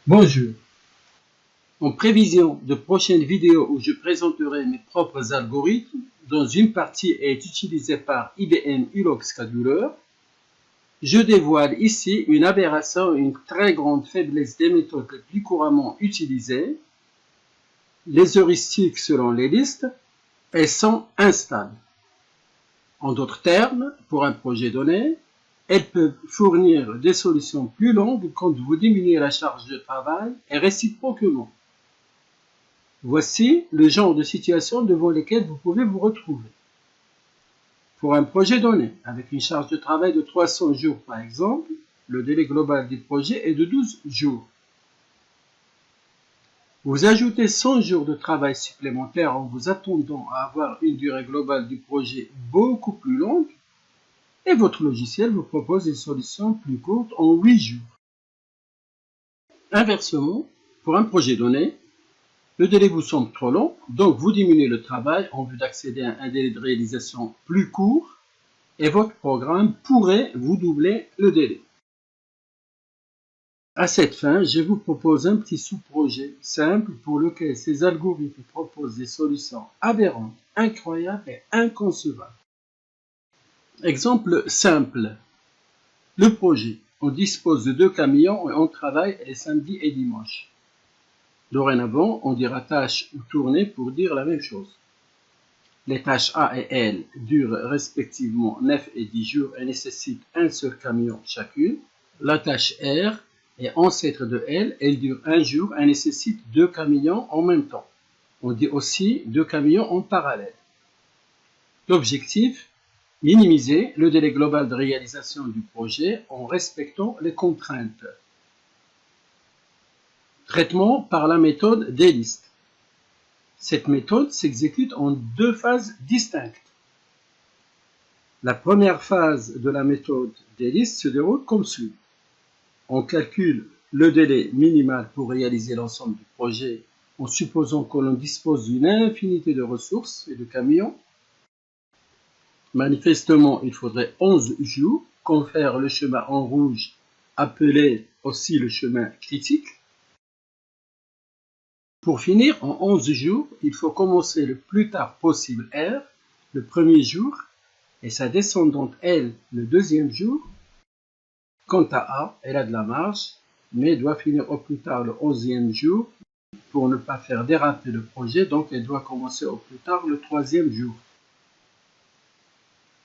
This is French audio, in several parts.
Bonjour. En prévision de prochaines vidéos où je présenterai mes propres algorithmes, dont une partie est utilisée par IBM ULOG Scheduler, je dévoile ici une aberration et une très grande faiblesse des méthodes les plus couramment utilisées, les heuristiques selon les listes, elles sont instables. En d'autres termes, pour un projet donné, elles peuvent fournir des solutions plus longues quand vous diminuez la charge de travail et réciproquement. Voici le genre de situation devant lesquelles vous pouvez vous retrouver. Pour un projet donné, avec une charge de travail de 300 jours par exemple, le délai global du projet est de 12 jours. Vous ajoutez 100 jours de travail supplémentaires en vous attendant à avoir une durée globale du projet beaucoup plus longue, et votre logiciel vous propose une solution plus courte en 8 jours. Inversement, pour un projet donné, le délai vous semble trop long, donc vous diminuez le travail en vue d'accéder à un délai de réalisation plus court et votre programme pourrait vous doubler le délai. À cette fin, je vous propose un petit sous-projet simple pour lequel ces algorithmes proposent des solutions aberrantes, incroyables et inconcevables. Exemple simple. Le projet. On dispose de 2 camions et on travaille les samedis et dimanches. Dorénavant, on dira tâche ou tournée pour dire la même chose. Les tâches A et L durent respectivement 9 et 10 jours et nécessitent un seul camion chacune. La tâche R est ancêtre de L, elle dure 1 jour et nécessite 2 camions en même temps. On dit aussi 2 camions en parallèle. L'objectif, minimiser le délai global de réalisation du projet en respectant les contraintes. Traitement par la méthode des listes. Cette méthode s'exécute en 2 phases distinctes. La première phase de la méthode des listes se déroule comme suit. On calcule le délai minimal pour réaliser l'ensemble du projet en supposant que l'on dispose d'une infinité de ressources et de camions. Manifestement, il faudrait 11 jours, confère le chemin en rouge, appelé aussi le chemin critique. Pour finir, en 11 jours, il faut commencer le plus tard possible R, le premier jour, et sa descendante L, le deuxième jour. Quant à A, elle a de la marge, mais doit finir au plus tard le 11e jour pour ne pas faire déraper le projet, donc elle doit commencer au plus tard le 3e jour.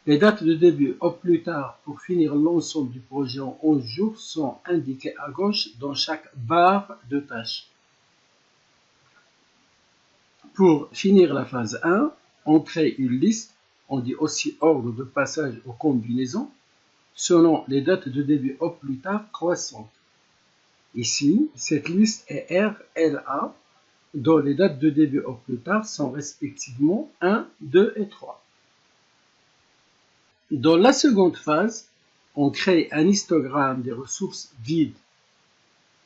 Les dates de début au plus tard pour finir l'ensemble du projet en 11 jours sont indiquées à gauche dans chaque barre de tâches. Pour finir la phase 1, on crée une liste, on dit aussi ordre de passage aux combinaisons, selon les dates de début au plus tard croissantes. Ici, cette liste est RLA, dont les dates de début au plus tard sont respectivement 1, 2 et 3. Dans la seconde phase, on crée un histogramme des ressources vides.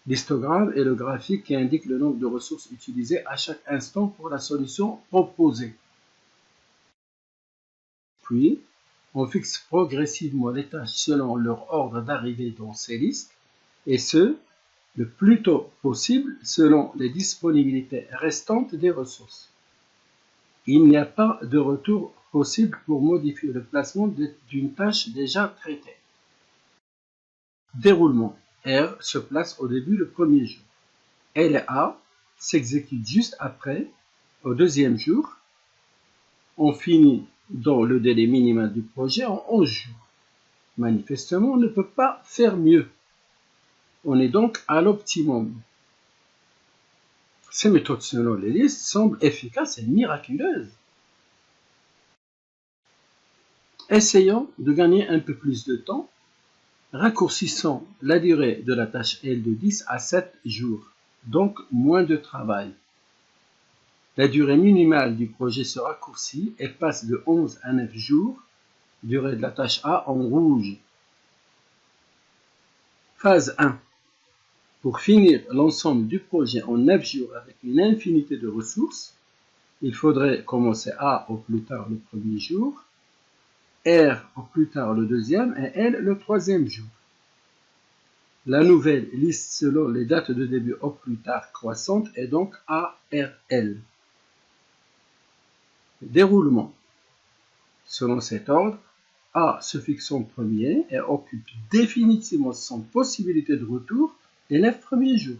L'histogramme est le graphique qui indique le nombre de ressources utilisées à chaque instant pour la solution proposée. Puis, on fixe progressivement les tâches selon leur ordre d'arrivée dans ces listes, et ce, le plus tôt possible selon les disponibilités restantes des ressources. Il n'y a pas de retour possible pour modifier le placement d'une tâche déjà traitée. Déroulement. R se place au début le premier jour. L et A s'exécutent juste après, au deuxième jour. On finit dans le délai minimal du projet en 11 jours. Manifestement, on ne peut pas faire mieux. On est donc à l'optimum. Ces méthodes selon les listes semblent efficaces et miraculeuses. Essayons de gagner un peu plus de temps. Raccourcissons la durée de la tâche L de 10 à 7 jours, donc moins de travail. La durée minimale du projet se raccourcit et passe de 11 à 9 jours, durée de la tâche A en rouge. Phase 1. Pour finir l'ensemble du projet en 9 jours avec une infinité de ressources, il faudrait commencer A au plus tard le premier jour, R au plus tard le deuxième et L le troisième jour. La nouvelle liste selon les dates de début au plus tard croissantes est donc ARL. Déroulement. Selon cet ordre, A se fixe en premier et occupe définitivement sans possibilité de retour les 9 premiers jours.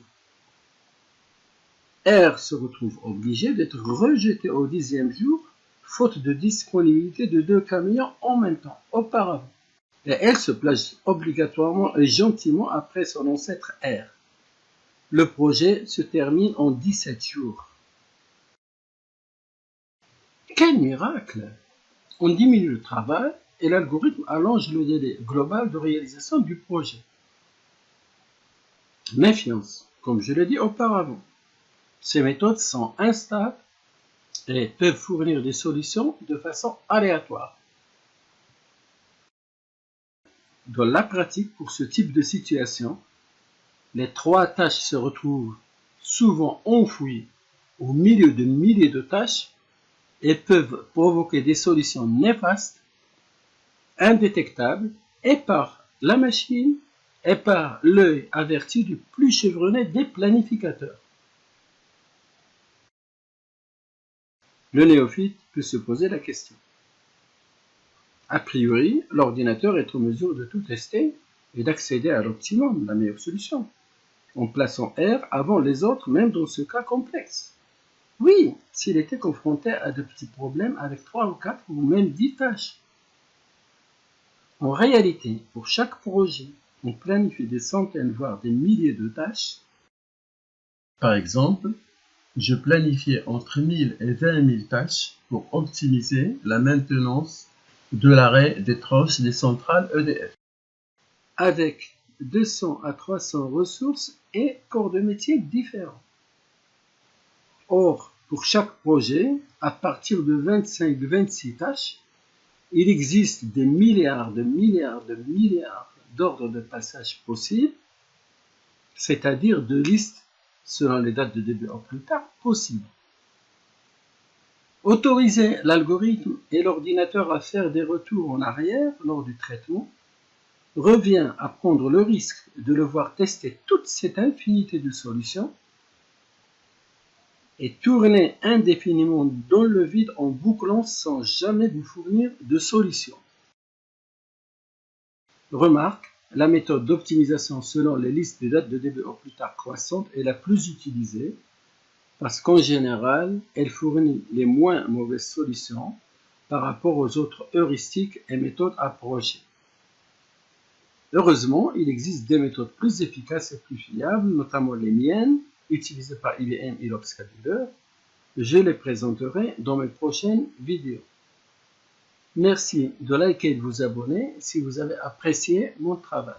R se retrouve obligé d'être rejeté au 10e jour, faute de disponibilité de 2 camions en même temps, auparavant. Et L se place obligatoirement et gentiment après son ancêtre R. Le projet se termine en 17 jours. Quel miracle! On diminue le travail et l'algorithme allonge le délai global de réalisation du projet. Méfiance, comme je l'ai dit auparavant. Ces méthodes sont instables et peuvent fournir des solutions de façon aléatoire. Dans la pratique, pour ce type de situation, les 3 tâches se retrouvent souvent enfouies au milieu de milliers de tâches et peuvent provoquer des solutions néfastes, indétectables, et par la machine et par l'œil averti du plus chevronné des planificateurs. Le néophyte peut se poser la question. A priori, l'ordinateur est en mesure de tout tester et d'accéder à l'optimum, la meilleure solution, en plaçant R avant les autres, même dans ce cas complexe. Oui, s'il était confronté à de petits problèmes avec 3 ou 4 ou même 10 tâches. En réalité, pour chaque projet, on planifie des centaines voire des milliers de tâches. Par exemple, je planifiais entre 1000 et 20 000 tâches pour optimiser la maintenance de l'arrêt des troches des centrales EDF, avec 200 à 300 ressources et corps de métier différents. Or, pour chaque projet, à partir de 25-26 tâches, il existe des milliards d'ordres de passage possibles, c'est-à-dire de listes selon les dates de début au plus tard possibles. Autoriser l'algorithme et l'ordinateur à faire des retours en arrière lors du traitement revient à prendre le risque de le voir tester toute cette infinité de solutions et tourner indéfiniment dans le vide en bouclant sans jamais vous fournir de solution. Remarque, la méthode d'optimisation selon les listes des dates de début au plus tard croissantes est la plus utilisée parce qu'en général, elle fournit les moins mauvaises solutions par rapport aux autres heuristiques et méthodes approchées. Heureusement, il existe des méthodes plus efficaces et plus fiables, notamment les miennes, utilisées par IBM iLOC Scheduler. Je les présenterai dans mes prochaines vidéos. Merci de liker et de vous abonner si vous avez apprécié mon travail.